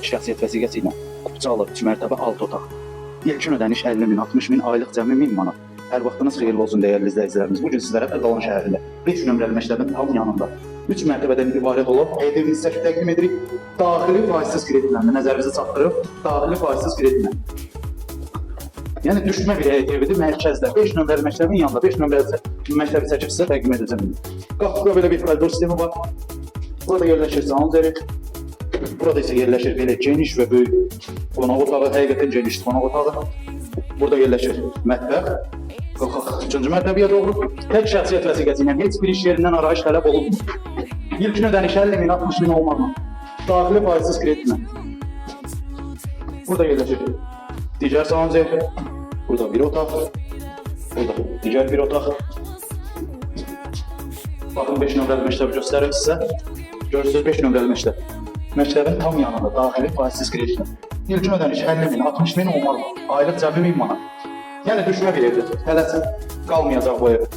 tək şəxsiyyət vəsiqəsi ilə Kupçalı 3 mərtəbə 6 otaq. İlkin ödəniş 50 min, 60 min, aylıq cəmi 1000 manat. Hər vaxtınız xeyirli olsun dəyərli izləyicilərimiz. Bu gün sizlərə Əlvan şəhərində 5 nömrəli məktəbin tam yanında 3 mərtəbədən ibarət olan evimizi sizə təqdim edirik. Daxili faizsiz kreditlə nəzərinizə çatdırıb, daxili faizsiz kreditlə. Yəni düşmə bir evidir mərkəzdə 5 nömrəli məktəbin yanında 5 nömrəli məktəbi çəkib sizə təqdim edəcəm. Qapıda belə bir koridor sistemi var. Burada yerləşir saunzeri. Burada isə yerləşir belə geniş və böyük qonaq otağı, həqiqətən geniş qonaq otağı. Burada yerləşir mətbəx. Qalxaq 3-cü mərtəbəyə doğru. Tək şəxsiyyət vəsiqəsi ilə heç bir iş yerindən arayış tələb olunmur. İlkin ödəniş 50 min, 60 min olmaqla. Daxili faizsiz kreditlə. Burada yerləşir digər saunzer. Burada bir otaq. Burada digər bir otaq. Baxın 5 nömrəli məktəbi göstərim sizə. Görürsünüz 5 nömrəli məktəb. Məktəbin tam yanında daxili faizsiz kreditlə. İlkin ödəniş 50 min, 60 min olmalı. Aylıq cəmi 1000 manat. Yəni düşmə bir evdir. Tələsin qalmayacaq bu ev.